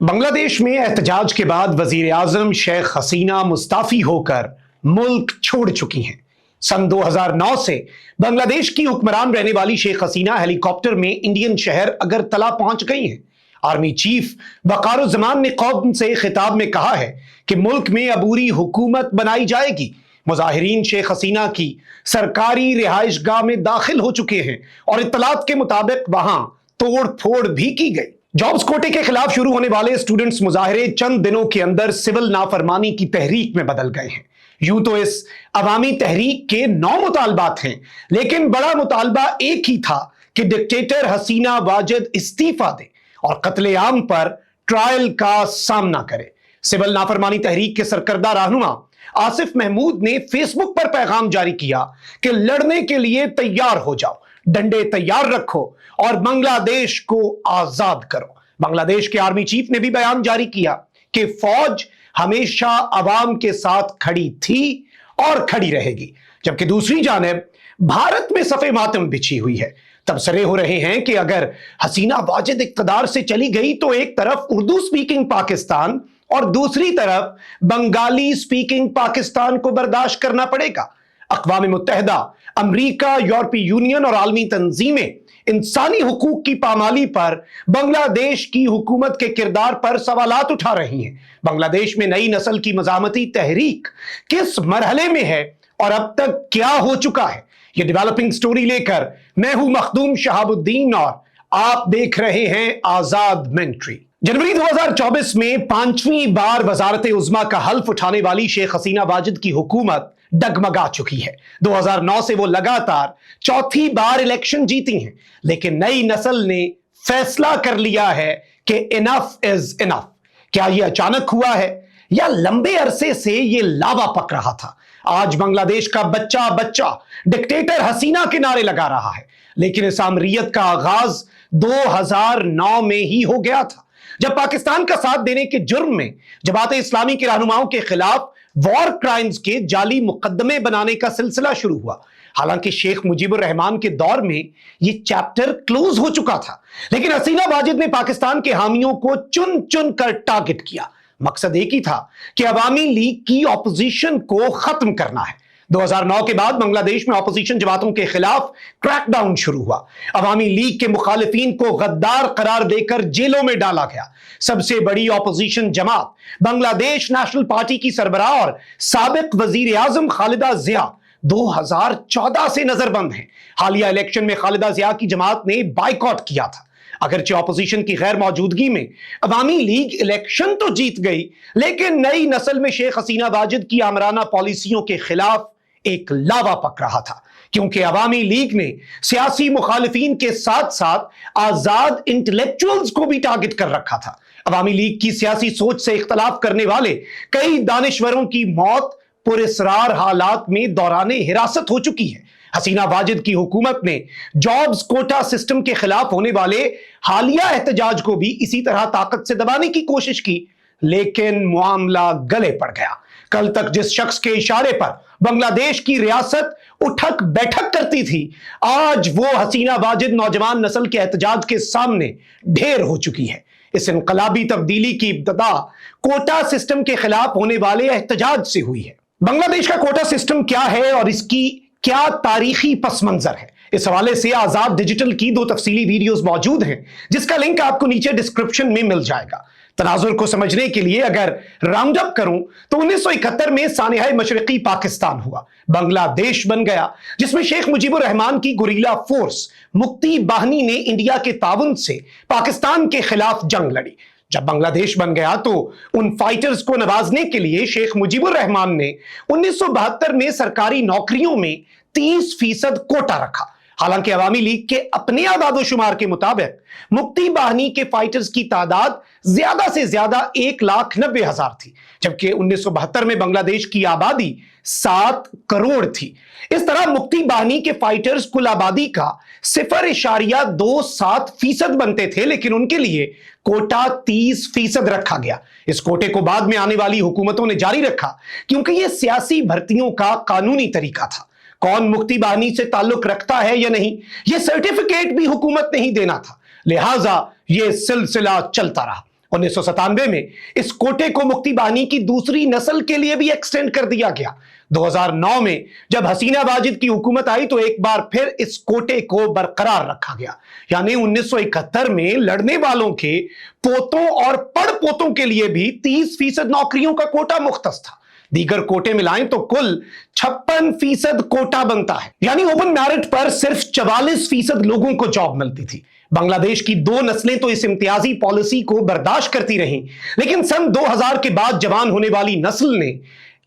बांग्लादेश में एहतजाज के बाद वजीर आजम शेख हसीना मुस्ताफी होकर मुल्क छोड़ चुकी हैं। सन 2009 से बांग्लादेश की हुक्मरान रहने वाली शेख हसीना हेलीकॉप्टर में इंडियन शहर अगरतला पहुंच गई हैं। आर्मी चीफ वकारुज्जमान ने कौम से खिताब में कहा है कि मुल्क में अबूरी हुकूमत बनाई जाएगी। मुजाहिरीन शेख हसीना की सरकारी रिहाइश गाह में दाखिल हो चुके हैं और इत्तलात के मुताबिक वहां तोड़ फोड़ भी की गई। जॉब्स कोटे के खिलाफ शुरू होने वाले स्टूडेंट्स मुजाहरे चंद दिनों के अंदर सिविल नाफरमानी की तहरीक में बदल गए हैं। यूं तो इस अवामी तहरीक के 9 मुतालबात हैं, लेकिन बड़ा मुतालबा एक ही था कि डिक्टेटर हसीना वाजिद इस्तीफा दे और कत्लेआम पर ट्रायल का सामना करे। सिविल नाफरमानी तहरीक के सरकर्दा रहनुमा आसिफ महमूद ने फेसबुक पर पैगाम जारी किया कि लड़ने के लिए तैयार हो जाओ, डंडे तैयार रखो और बांग्लादेश को आजाद करो। बांग्लादेश के आर्मी चीफ ने भी बयान जारी किया कि फौज हमेशा अवाम के साथ खड़ी थी और खड़ी रहेगी। जबकि दूसरी जानिब भारत में सफे मातम बिछी हुई है। तबसरे हो रहे हैं कि अगर हसीना वाजिद इक्तदार से चली गई तो एक तरफ उर्दू स्पीकिंग पाकिस्तान और दूसरी तरफ बंगाली स्पीकिंग पाकिस्तान को बर्दाश्त करना पड़ेगा। अक़वाम मुत्तहिदा, अमरीका, यूरोपीय यूनियन और आलमी तंजीमें इंसानी हुकूक की पामाली पर बांग्लादेश की हुकूमत के किरदार पर सवालात उठा रही हैं। बांग्लादेश में नई नस्ल की मज़ामती तहरीक किस मरहले में है और अब तक क्या हो चुका है, ये डेवलपिंग स्टोरी लेकर मैं हूं मखदूम शहाबुद्दीन और आप देख रहे हैं आजाद मेंट्री। जनवरी 2024 में 5वीं बार वजारत उज़्मा का हल्फ उठाने वाली शेख हसीना वाजिद की हुकूमत डगमगा चुकी है। 2009 से वो लगातार 4थी बार इलेक्शन जीती हैं, लेकिन नई नस्ल ने फैसला कर लिया है कि इनफ इज इनफ। क्या ये अचानक हुआ है या लंबे अरसे से ये लावा पक रहा था? आज बांग्लादेश का बच्चा बच्चा डिक्टेटर हसीना के नारे लगा रहा है, लेकिन इस आमरीयत का आगाज 2009 में ही हो गया था, जब पाकिस्तान का साथ देने के जुर्म में जमात इस्लामी के रहनुमाओं के खिलाफ वॉर क्राइम्स के जाली मुकदमे बनाने का सिलसिला शुरू हुआ। हालांकि शेख मुजीबुर रहमान के दौर में यह चैप्टर क्लोज हो चुका था, लेकिन हसीना वाजिद ने पाकिस्तान के हामियों को चुन चुन कर टारगेट किया। मकसद एक ही था कि अवामी लीग की ऑपोजिशन को खत्म करना है। 2009 के बाद बांग्लादेश में ऑपोजिशन जमातों के खिलाफ क्रैकडाउन शुरू हुआ। अवामी लीग के मुखालिफिन को गद्दार करार देकर जेलों में डाला गया। सबसे बड़ी ऑपोजिशन जमात बांग्लादेश नेशनल पार्टी की सरबराह और साबिक वजीर आजम खालिदा जिया 2014 से नजरबंद हैं। हालिया इलेक्शन में खालिदा जिया की जमात ने बाइकॉट किया था। अगरचे ऑपोजिशन की गैर मौजूदगी में अवामी लीग इलेक्शन तो जीत गई, लेकिन नई नस्ल में शेख हसीना वाजिद की आमराना पॉलिसियों के खिलाफ एक लावा पक रहा था, क्योंकि अवामी लीग ने सियासी मुखालिफिन के साथ साथ आजाद इंटेलेक्चुअल्स को भी टारगेट कर रखा था। अवामी लीग की सियासी सोच से इख्तलाफ करने वाले कई दानिश्वरों की मौत पुरस्रार हालात में दौरान हिरासत हो चुकी है। हसीना वाजिद की हुकूमत ने जॉब्स कोटा सिस्टम के खिलाफ होने वाले हालिया एहतजाज को भी इसी तरह ताकत से दबाने की कोशिश की, लेकिन मामला गले पड़ गया। कल तक जिस शख्स के इशारे पर बांग्लादेश की रियासत उठक बैठक करती थी, आज वो हसीना वाजिद नौजवान नस्ल के एहतजाज के सामने ढेर हो चुकी है। इस इनकलाबी तब्दीली की इब्तिदा कोटा सिस्टम के खिलाफ होने वाले एहतजाज से हुई है। बांग्लादेश का कोटा सिस्टम क्या है और इसकी क्या तारीखी पस मंजर है, इस हवाले से आजाद डिजिटल की 2 तफसीली वीडियोस मौजूद हैं, जिसका लिंक आपको नीचे डिस्क्रिप्शन में मिल जाएगा। तनाजुर को समझने के लिए अगर राउंड अप करूं तो 1971 में सानिहाई मशरकी पाकिस्तान हुआ, बांग्लादेश बन गया, जिसमें शेख मुजीबुर रहमान की गुरीला फोर्स मुक्ति बाहिनी ने इंडिया के ताउन से पाकिस्तान के खिलाफ जंग लड़ी। जब बांग्लादेश बन गया तो उन फाइटर्स को नवाजने के लिए शेख मुजीबुर रहमान ने 1972 में सरकारी नौकरियों में 30% कोटा रखा। हालांकि अवामी लीग के अपने आदादोशुमार के मुताबिक मुक्ति बाहिनी के फाइटर्स की तादाद ज्यादा से ज्यादा 1,90,000 थी, जबकि 1972 में बांग्लादेश की आबादी 7 करोड़ थी। इस तरह मुक्ति बाहिनी के फाइटर्स कुल आबादी का 0.27% बनते थे, लेकिन उनके लिए कोटा 30% रखा गया। इस कोटे को बाद में आने वाली हुकूमतों ने जारी रखा, क्योंकि यह सियासी भर्तियों का कानूनी तरीका था। कौन मुक्ति बाहिनी से ताल्लुक रखता है या नहीं, यह सर्टिफिकेट भी हुकूमत नहीं देना था, लिहाजा यह सिलसिला चलता रहा। 1997 में इस कोटे को मुक्ति बानी की दूसरी नस्ल के लिए भी एक्सटेंड कर दिया गया। 2009 में जब हसीना वाजिद की हुकूमत आई तो एक बार फिर इस कोटे को बरकरार रखा गया, यानी 1971 में लड़ने वालों के पोतों और पड़पोतों के लिए भी 30% नौकरियों का कोटा मुख्तस था। दीगर कोटे मिलाएं तो कुल 56% कोटा बनता है, यानी ओपन मेरिट पर सिर्फ 44% लोगों को जॉब मिलती थी। बांग्लादेश की दो नस्लें तो इस इम्तियाजी पॉलिसी को बर्दाश्त करती रहीं, लेकिन सन 2000 के बाद जवान होने वाली नस्ल ने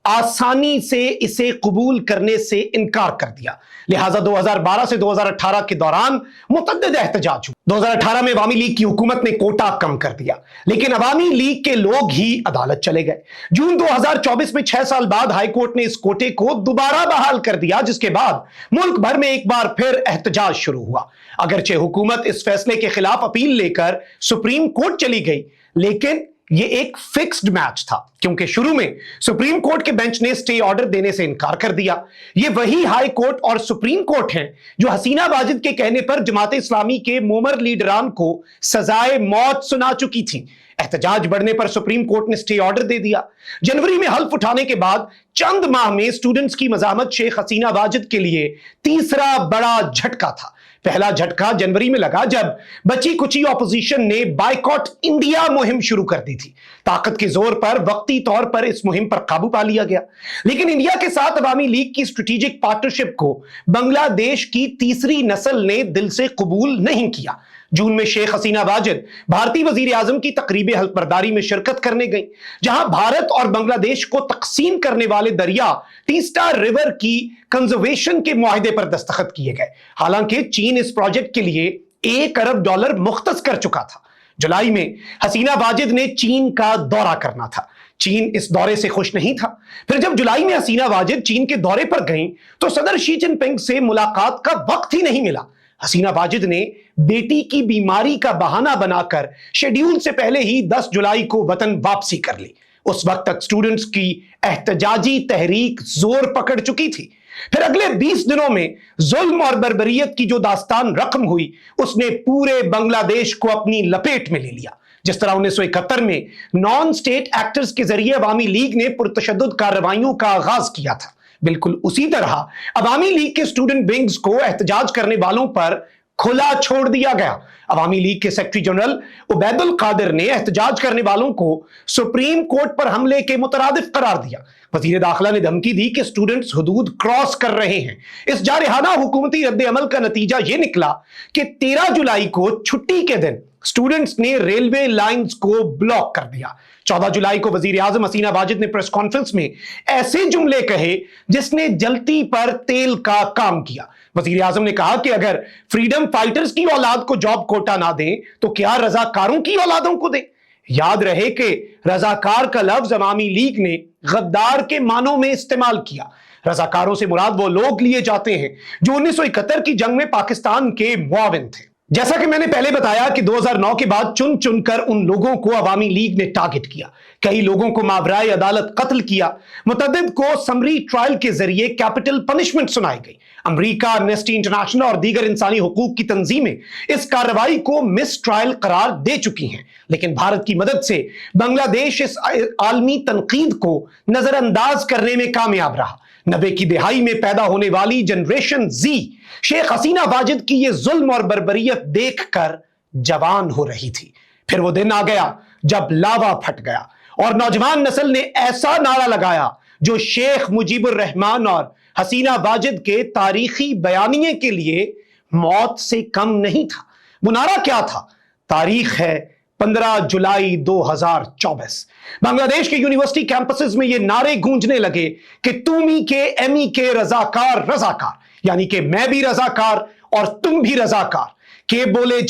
आसानी से इसे कबूल करने से इनकार कर दिया। लिहाजा 2012 से 2018 के दौरान मुतअद्दिद एहतजाज हुए। 2018 में अवामी लीग की हुकूमत ने कोटा कम कर दिया, लेकिन अवामी लीग के लोग ही अदालत चले गए। जून 2024 में 6 साल बाद हाई कोर्ट ने इस कोटे को दोबारा बहाल कर दिया, जिसके बाद मुल्क भर में एक बार फिर एहतजाज शुरू हुआ। अगरचे हुकूमत इस फैसले के खिलाफ अपील लेकर सुप्रीम कोर्ट चली गई, लेकिन ये एक फिक्स्ड मैच था, क्योंकि शुरू में सुप्रीम कोर्ट के बेंच ने स्टे ऑर्डर देने से इनकार कर दिया। ये वही हाई कोर्ट और सुप्रीम कोर्ट हैं जो हसीना वाजिद के कहने पर जमात इस्लामी के मोमर लीडरान को सजाए मौत सुना चुकी थी। एहतजाज बढ़ने पर सुप्रीम कोर्ट ने स्टे ऑर्डर दे दिया। जनवरी में हल्फ उठाने के बाद चंद माह में स्टूडेंट्स की मजामत शेख हसीना वाजिद के लिए तीसरा बड़ा झटका था। पहला झटका जनवरी में लगा जब बची कुची ऑपोजिशन ने बायकॉट इंडिया मुहिम शुरू कर दी थी। ताकत के जोर पर वक्ती तौर पर इस मुहिम पर काबू पा लिया गया, लेकिन इंडिया के साथ अवामी लीग की स्ट्रेटेजिक पार्टनरशिप को बांग्लादेश की तीसरी नस्ल ने दिल से कबूल नहीं किया। जून में शेख हसीना वाजिद भारतीय वजीर आजम की तकरीब हल्फबरदारी में शिरकत करने गई, जहां भारत और बांग्लादेश को तकसीम करने वाले दरिया तीस्ता रिवर की कंजर्वेशन के मुआहदे पर दस्तखत किए गए। हालांकि चीन इस प्रोजेक्ट के लिए $1 अरब मुख्तस कर चुका था। जुलाई में हसीना वाजिद ने चीन का दौरा करना था। चीन इस दौरे से खुश नहीं था। फिर जब जुलाई में हसीना वाजिद चीन के दौरे पर गईं, तो सदर शी जिनपिंग से मुलाकात का वक्त ही नहीं मिला। हसीना वाजिद ने बेटी की बीमारी का बहाना बनाकर शेड्यूल से पहले ही 10 जुलाई को वतन वापसी कर ली। उस वक्त तक स्टूडेंट्स की एहतजाजी तहरीक जोर पकड़ चुकी थी। फिर अगले 20 दिनों में जुल्म और बर्बरियत की जो दास्तान रकम हुई, उसने पूरे बांग्लादेश को अपनी लपेट में ले लिया। जिस तरह 1971 में नॉन स्टेट एक्टर्स के जरिए अवामी लीग ने पुरतशद्दुद कार्रवाइयों का आगाज किया था, बिल्कुल उसी तरह अवामी लीग के स्टूडेंट विंग्स को एहतजाज करने वालों पर खुला छोड़ दिया गया। अवामी लीग के सेक्रेटरी जनरल उबैदुल कादिर ने एहतजाज करने वालों को सुप्रीम कोर्ट पर हमले के मुतरादिफ करार दिया। वजीर दाखिला ने धमकी दी कि स्टूडेंट्स हुदूद क्रॉस कर रहे हैं। इस जारहाना हुकूमती रद्द अमल का नतीजा यह निकला कि 13 जुलाई को छुट्टी के दिन स्टूडेंट्स ने रेलवे लाइंस को ब्लॉक कर दिया। 14 जुलाई को वजीर आजम हसीना वाजिद ने प्रेस कॉन्फ्रेंस में ऐसे जुमले कहे जिसने जलती पर तेल का काम किया। वजीर आजम ने कहा कि अगर फ्रीडम फाइटर्स की औलाद को जॉब कोटा ना दें तो क्या रजाकारों की औलादों को दें। याद रहे कि रजाकार का लफ्ज अवामी लीग ने गद्दार के मानों में इस्तेमाल किया। रजाकारों से मुराद वो लोग लिए जाते हैं जो 1971 की जंग में पाकिस्तान के मुआविन थे। जैसा कि मैंने पहले बताया कि 2009 के बाद चुन चुनकर उन लोगों को अवामी लीग ने टारगेट किया। कई लोगों को मावराए अदालत कत्ल किया। मुतअद्दिद को समरी ट्रायल के जरिए कैपिटल पनिशमेंट सुनाई गई। अमेरिका, एमनेस्टी इंटरनेशनल और दीगर इंसानी हुकूक की तंजीमें इस कार्रवाई को मिस ट्रायल करार दे चुकी हैं, लेकिन भारत की मदद से बांग्लादेश इस आलमी तनकीद को नजरअंदाज करने में कामयाब रहा। 90 की दिहाई में पैदा होने वाली जनरेशन जी शेख हसीना वाजिद की ये जुल्म और बर्बरियत देखकर जवान हो रही थी। फिर वो दिन आ गया जब लावा फट गया और नौजवान नस्ल ने ऐसा नारा लगाया जो शेख मुजीबुर रहमान और हसीना वाजिद के तारीखी बयानिए के लिए मौत से कम नहीं था। वो नारा क्या था? तारीख है 15 जुलाई 2024। बांग्लादेश के यूनिवर्सिटी कैंपसेस में ये नारे गूंजने लगे कि तुमी के एमी के रजाकार रजाकार, यानी कि मैं भी रजाकार और तुम भी रजाकार। के बोले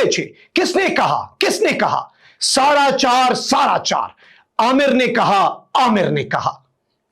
चे किसने कहा सारा चार आमिर ने कहा।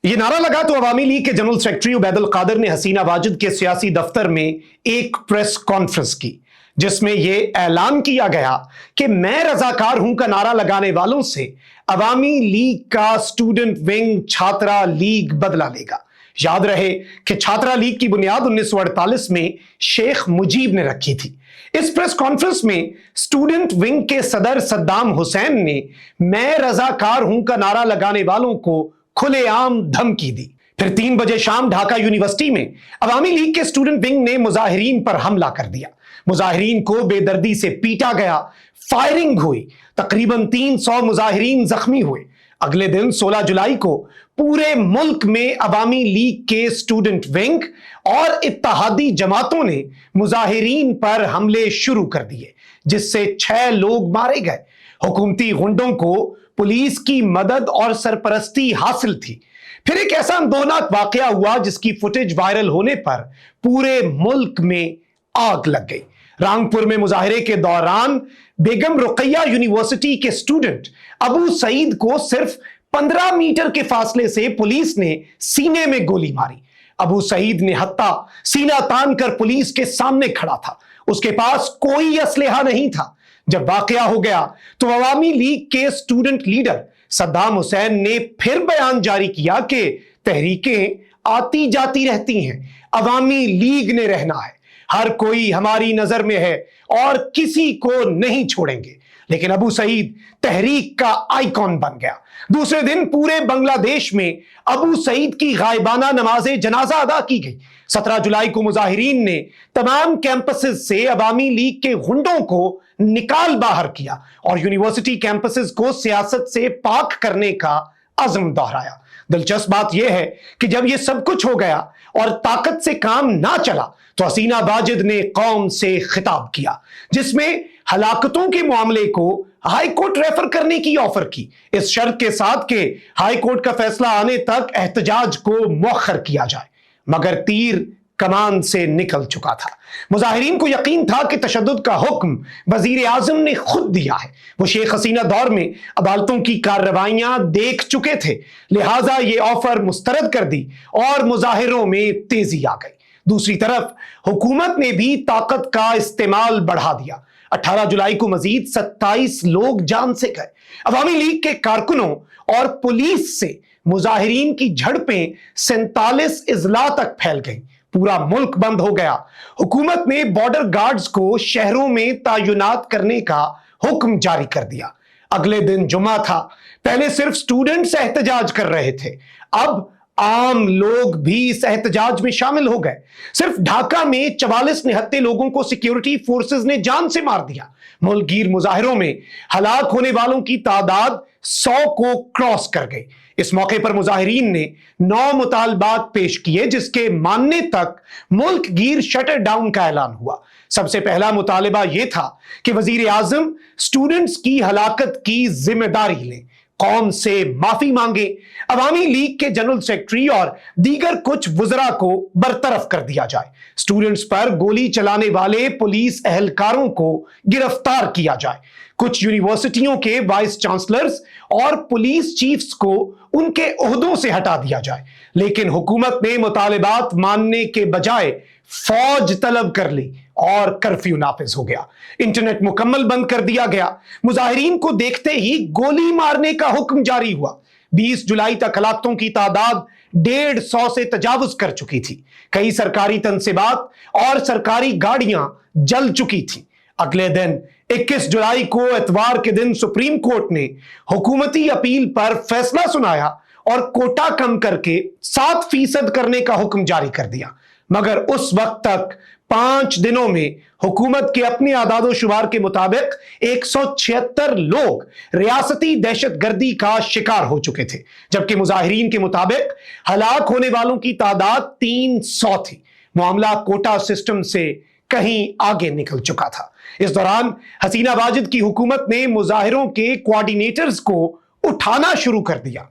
यह नारा लगा तो अवामी लीग के जनरल सेक्रेटरी उबैदुल कादिर ने हसीना वाजिद के सियासी दफ्तर में एक प्रेस कॉन्फ्रेंस की, जिसमें यह ऐलान किया गया कि मैं रजाकार हूं का नारा लगाने वालों से अवामी लीग का स्टूडेंट विंग छात्रा लीग बदला लेगा। याद रहे कि छात्रा लीग की बुनियाद 1948 में शेख मुजीब ने रखी थी। इस प्रेस कॉन्फ्रेंस में स्टूडेंट विंग के सदर सद्दाम हुसैन ने मैं रजाकार हूं का नारा लगाने वालों को खुलेआम धमकी दी। फिर 3 बजे शाम ढाका यूनिवर्सिटी में अवामी लीग के स्टूडेंट विंग ने मुजाहिरीन पर हमला कर दिया। मुजाहिरीन को बेदर्दी से पीटा गया, फायरिंग हुई, तकरीबन 300 मुजाहिरीन जख्मी हुए। अगले दिन 16 जुलाई को पूरे मुल्क में अवामी लीग के स्टूडेंट विंग और इत्तेहादी जमातों ने मुजाहिरीन पर हमले शुरू कर दिए, जिससे 6 लोग मारे गए। हुकूमती गुंडों को पुलिस की मदद और सरपरस्ती हासिल थी। फिर एक ऐसा अनदोलनाक वाकया हुआ जिसकी फुटेज वायरल होने पर पूरे मुल्क में आग लग गई। रांगपुर में मुजाहिरे के दौरान बेगम रुकैया यूनिवर्सिटी के स्टूडेंट अबू सईद को सिर्फ 15 मीटर के फासले से पुलिस ने सीने में गोली मारी। अबू सईद ने हत्ता सीना तान कर पुलिस के सामने खड़ा था। उसके पास कोई असलहा नहीं था। जब वाकया हो गया तो अवामी लीग के स्टूडेंट लीडर सद्दाम हुसैन ने फिर बयान जारी किया कि तहरीकें आती जाती रहती हैं, अवामी लीग ने रहना है, हर कोई हमारी नजर में है और किसी को नहीं छोड़ेंगे। लेकिन अबू सईद तहरीक का आइकॉन बन गया। दूसरे दिन पूरे बांग्लादेश में अबू सईद की गायबाना नमाज़े जनाजा अदा की गई। 17 जुलाई को मुजाहिरीन ने तमाम कैंपसेस से अवामी लीग के गुंडों को निकाल बाहर किया और यूनिवर्सिटी कैंपसेस को सियासत से पाक करने का अज़्म दोहराया। दिलचस्प बात यह है कि जब यह सब कुछ हो गया और ताकत से काम ना चला तो हसीना वाजिद ने कौम से खिताब किया, जिसमें हलाकतों के मामले को हाई कोर्ट रेफर करने की ऑफर की, इस शर्त के साथ कि हाई कोर्ट का फैसला आने तक एहतजाज को मौखर किया जाए। मगर तीर कमान से निकल चुका था। मुजाहिरीन को यकीन था कि तशद्दुद का हुक्म वजीर आजम ने खुद दिया है। वो शेख हसीना दौर में अदालतों की कार्रवाइयां देख चुके थे, लिहाजा ये ऑफर मुस्तरद कर दी और मुजाहिरों में तेजी आ गई। दूसरी तरफ हुकूमत ने भी ताकत का इस्तेमाल बढ़ा दिया। 18 जुलाई को मजीद 27 लोग जान से गए। अवामी लीग के कारकुनों और पुलिस से मुजाहिरीन की झड़पें 47 इजला तक फैल गई। पूरा मुल्क बंद हो गया। हुकूमत ने बॉर्डर गार्ड्स को शहरों में तैनात करने का हुक्म जारी कर दिया। अगले दिन जुमा था। पहले सिर्फ स्टूडेंट्स एहतजाज कर रहे थे, अब आम लोग भी इस एहतजाज में शामिल हो गए। सिर्फ ढाका में 44 निहत्थे लोगों को सिक्योरिटी फोर्सेस ने जान से मार दिया। मुल्कगीर मुजाहिरों में हलाक होने वालों की तादाद 100 को क्रॉस कर गई। इस मौके पर मुजाहिरीन ने 9 मुतालबात पेश किए, जिसके मानने तक मुल्कगीर शटर डाउन का ऐलान हुआ। सबसे पहला मुतालबा यह था कि वजीर आजम स्टूडेंट्स की हलाकत की जिम्मेदारी लें, कौम से माफी मांगे, अवामी लीग के जनरल सेक्रेटरी और दीगर कुछ वुज़रा को बरतरफ कर दिया जाए, स्टूडेंट्स पर गोली चलाने वाले पुलिस एहलकारों को गिरफ्तार किया जाए, कुछ यूनिवर्सिटियों के वाइस चांसलर्स और पुलिस चीफ्स को उनके ओहदों से हटा दिया जाए। लेकिन हुकूमत ने मुतालिबात मानने के बजाय फौज तलब कर ली और कर्फ्यू नाफिज हो गया। इंटरनेट मुकम्मल बंद कर दिया गया। मुजाहिरीन को देखते ही गोली मारने का हुक्म जारी हुआ। 20 जुलाई तक हलाकतों की तादाद 150 से तजावुज कर चुकी थी। कई सरकारी तनसीबात और सरकारी गाड़ियां जल चुकी थी। अगले दिन 21 जुलाई को इतवार के दिन सुप्रीम कोर्ट ने हुकूमती अपील पर फैसला सुनाया और कोटा कम करके 7% करने का हुक्म जारी कर दिया। मगर उस वक्त तक 5 दिनों में हुकूमत के अपने आदादो शुमार के मुताबिक 176 लोग रियासती दहशतगर्दी का शिकार हो चुके थे, जबकि मुजाहिरीन के मुताबिक हलाक होने वालों की तादाद 300 थी। मामला कोटा सिस्टम से कहीं आगे निकल चुका था। इस दौरान हसीना वाजिद की हुकूमत ने मुजाहिरों के कोऑर्डिनेटर्स को उठाना शुरू कर दिया।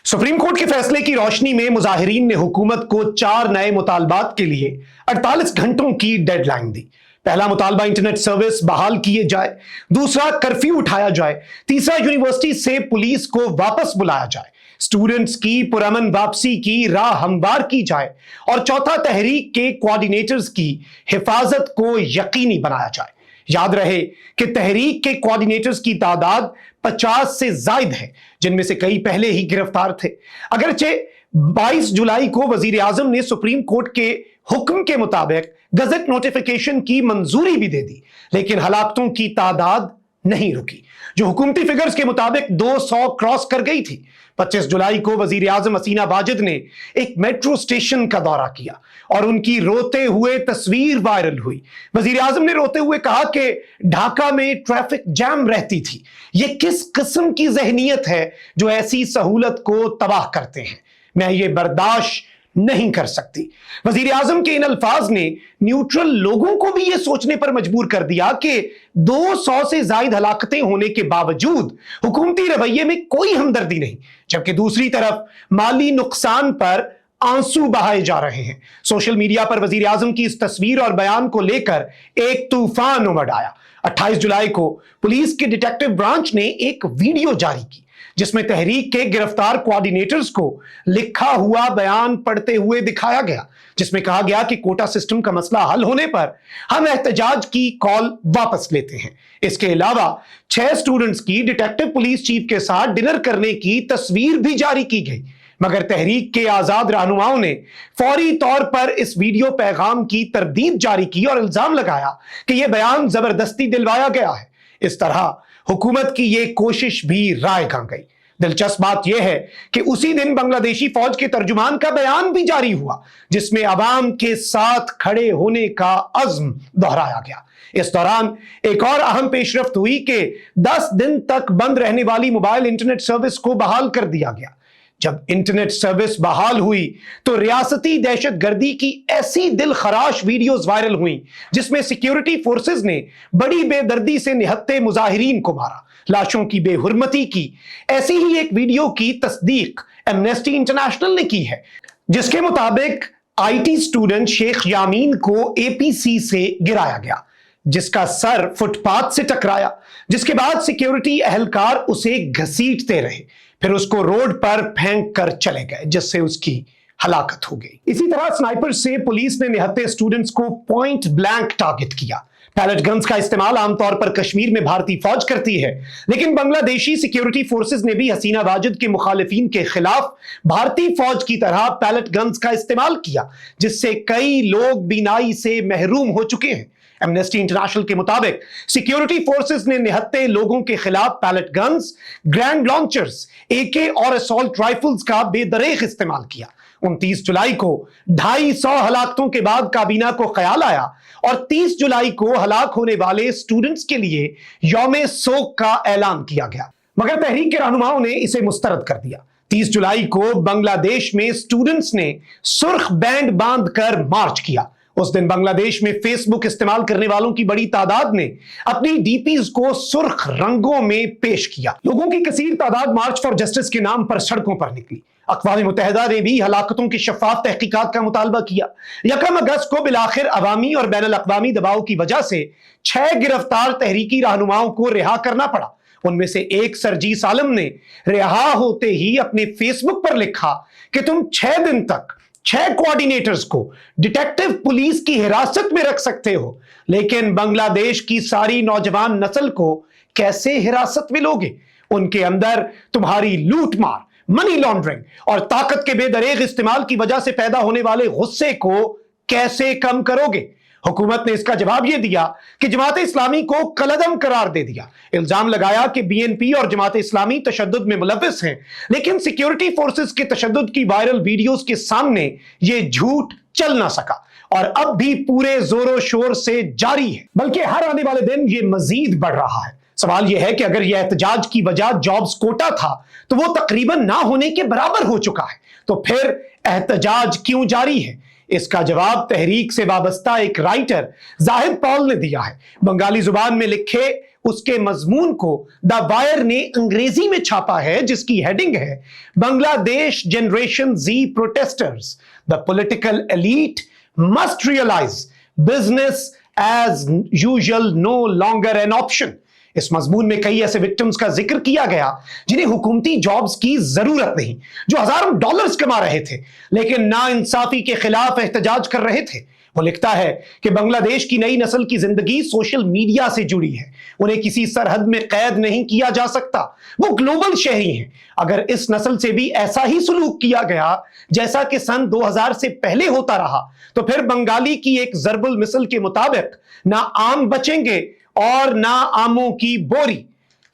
सुप्रीम कोर्ट के फैसले की रोशनी में मुजाहिरीन ने हुकूमत को 4 नए मुतालबात के लिए 48 घंटों की डेडलाइन दी। पहला मुतालबा इंटरनेट सर्विस बहाल किए जाए, दूसरा कर्फ्यू उठाया जाए, तीसरा यूनिवर्सिटी से पुलिस को वापस बुलाया जाए, स्टूडेंट्स की पुरअमन वापसी की राह हमवार की जाए और चौथा तहरीक के कोऑर्डिनेटर्स की हिफाजत को यकीनी बनाया जाए। याद रहे कि तहरीक के कोऑर्डिनेटर्स की तादाद 50 से जायद है, जिनमें से कई पहले ही गिरफ्तार थे। अगरचे 22 जुलाई को वजीर आजम ने सुप्रीम कोर्ट के हुक्म के मुताबिक गजट नोटिफिकेशन की मंजूरी भी दे दी, लेकिन हलाकतों की तादाद नहीं रुकी, जो हुकूमती फिगर्स के मुताबिक 200 क्रॉस कर गई थी। 25 जुलाई को वजीर आजम हसीना वाजिद ने एक मेट्रो स्टेशन का दौरा किया और उनकी रोते हुए तस्वीर वायरल हुई। वजीर आजम ने रोते हुए कहा कि ढाका में ट्रैफिक जैम रहती थी। यह किस किस्म की जहनीत है जो ऐसी सहूलत को तबाह करते हैं? मैं ये बर्दाश्त नहीं कर सकती। वजीर आजम के इन अल्फाज ने न्यूट्रल लोगों को भी यह सोचने पर मजबूर कर दिया कि 200 से ज्यादा हलाकतें होने के बावजूद हुकूमती रवैये में कोई हमदर्दी नहीं, जबकि दूसरी तरफ माली नुकसान पर आंसू बहाए जा रहे हैं। सोशल मीडिया पर वजीर आजम की इस तस्वीर और बयान को लेकर एक तूफान उमड़ आया। 28 जुलाई को पुलिस के डिटेक्टिव ब्रांच ने एक वीडियो जारी की जिसमें तहरीक के गिरफ्तार कोऑर्डिनेटर्स को लिखा हुआ बयान पढ़ते हुए दिखाया गया, जिसमें कहा गया कि कोटा सिस्टम का मसला हल होने पर हम एहतजाज की कॉल वापस लेते हैं। इसके अलावा 6 स्टूडेंट्स की डिटेक्टिव पुलिस चीफ के साथ डिनर करने की तस्वीर भी जारी की गई, मगर तहरीक के आजाद रहनुमाओं ने फौरी तौर पर इस वीडियो पैगाम की तरदीद जारी की और इल्जाम लगाया कि यह बयान जबरदस्ती दिलवाया गया है। इस तरह हुकूमत की यह कोशिश भी रायगां गई। दिलचस्प बात यह है कि उसी दिन बांग्लादेशी फौज के तर्जुमान का बयान भी जारी हुआ, जिसमें अवाम के साथ खड़े होने का अज़्म दोहराया गया। इस दौरान एक और अहम पेशरफ्त हुई कि 10 दिन तक बंद रहने वाली मोबाइल इंटरनेट सर्विस को बहाल कर दिया गया। जब इंटरनेट सर्विस बहाल हुई तो रियासती दहशतगर्दी की ऐसी दिल खराश वीडियोस वायरल हुई जिसमें सिक्योरिटी फोर्सेस ने बड़ी बेदर्दी से निहत्थे मुजाहिरीन को मारा, लाशों की बेहुरमती की। ऐसी ही एक वीडियो की तस्दीक एमनेस्टी इंटरनेशनल ने की है, जिसके मुताबिक आईटी स्टूडेंट शेख यामीन को एपीसी से गिराया गया, जिसका सर फुटपाथ से टकराया, जिसके बाद सिक्योरिटी एहलकार उसे घसीटते रहे, फिर उसको रोड पर फेंक कर चले गए, जिससे उसकी हलाकत हो गई। इसी तरह स्नाइपर से पुलिस ने निहत्थे स्टूडेंट्स को पॉइंट ब्लैंक टारगेट किया। पैलेट गन्स का इस्तेमाल आमतौर पर कश्मीर में भारतीय फौज करती है, लेकिन बांग्लादेशी सिक्योरिटी फोर्सेस ने भी हसीना वाजिद के मुखालिफिन के खिलाफ भारतीय फौज की तरह पैलेट गन्स का इस्तेमाल किया, जिससे कई लोग बीनाई से महरूम हो चुके हैं। एमनेस्टी इंटरनेशनल के मुताबिक सिक्योरिटी फोर्सेस ने निहत्थे लोगों के खिलाफ पैलेट गन्स, ग्रैंड लॉन्चर्स, एके और असॉल्ट राइफल्स का बेदरेख इस्तेमाल किया। 29 जुलाई को 250 हलाकतों के बाद काबीना को ख्याल आया और 30 जुलाई को हलाक होने वाले स्टूडेंट्स के लिए यौम सोग का ऐलान किया गया, मगर तहरीक के रहनुमाओं ने इसे मुस्तरद कर दिया। 30 जुलाई को बांग्लादेश में स्टूडेंट्स ने सुर्ख बैंड बांधकर मार्च किया। उस दिन बांग्लादेश में फेसबुक इस्तेमाल करने वालों की बड़ी तादाद ने अपनी डीपीज को सुर्ख रंगों में पेश किया। लोगों की कसीर तादाद मार्च फॉर जस्टिस के नाम पर सड़कों पर निकली। अक़वाम मुत्तहिदा ने भी हलाकतों की शफ़ाफ़ तहकीकात का मुतालबा किया। 1 अगस्त को बिलाखिर अवामी और बैनुल अक़वामी दबाव की वजह से 6 गिरफ्तार तहरीकी रहनुमाओं को रिहा करना पड़ा। उनमें से एक सरजीस आलम ने रिहा होते ही अपने फेसबुक पर लिखा कि तुम 6 दिन तक 6 कोऑर्डिनेटर्स को डिटेक्टिव पुलिस की हिरासत में रख सकते हो, लेकिन बांग्लादेश की सारी नौजवान नस्ल को कैसे हिरासत में लोगे? उनके अंदर तुम्हारी लूटमार, मनी लॉन्ड्रिंग और ताकत के बेदरेग इस्तेमाल की वजह से पैदा होने वाले गुस्से को कैसे कम करोगे? हुकूमत ने इसका जवाब यह दिया कि जमात इस्लामी को कलअदम करार दे दिया। इल्जाम लगाया कि बीएनपी और जमात इस्लामी तशद्दुद में मुलव्विस हैं, लेकिन सिक्योरिटी फोर्सेस के तशद्दुद की वायरल वीडियोस के सामने यह झूठ चल ना सका और अब भी पूरे जोरों शोर से जारी है, बल्कि हर आने वाले दिन यह मजीद बढ़ रहा है। सवाल यह है कि अगर यह एहतजाज की वजह जॉब्स कोटा था तो वो तकरीबन ना होने के बराबर हो चुका है, तो फिर एहतजाज क्यों जारी है? इसका जवाब तहरीक से वाबस्ता एक राइटर जाहिद पॉल ने दिया है। बंगाली जुबान में लिखे उसके मजमून को द वायर ने अंग्रेजी में छापा है, जिसकी हेडिंग है Bangladesh generation Z protesters, the political elite must realise business as usual no longer an option. इस मजमून में कई ऐसे विक्टिम्स का जिक्र किया गया जिन्हें हुकूमती जॉब्स की जरूरत नहीं, जो हजारों डॉलर्स कमा रहे थे लेकिन नाइंसाफी के खिलाफ एहतजाज कर रहे थे। وہ لکھتا ہے کہ بنگلہ دیش کی نئی نسل کی زندگی سوشل میڈیا سے جڑی ہے، انہیں کسی سرحد میں قید نہیں کیا جا سکتا، وہ گلوبل شہری ہیں۔ اگر اس نسل سے بھی ایسا ہی سلوک کیا گیا جیسا کہ سن 2000 سے پہلے ہوتا رہا تو پھر بنگالی کی ایک ضرب المثل کے مطابق نہ آم بچیں گے اور نہ آموں کی بوری۔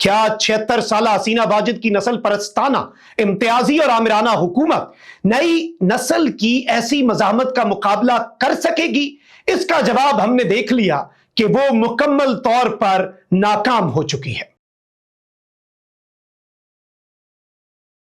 کیا 76 سالہ حسینہ واجد کی نسل پرستانہ، امتیازی اور آمرانہ حکومت نئی نسل کی ایسی مزاحمت کا مقابلہ کر سکے گی؟ اس کا جواب ہم نے دیکھ لیا کہ وہ مکمل طور پر ناکام ہو چکی ہے۔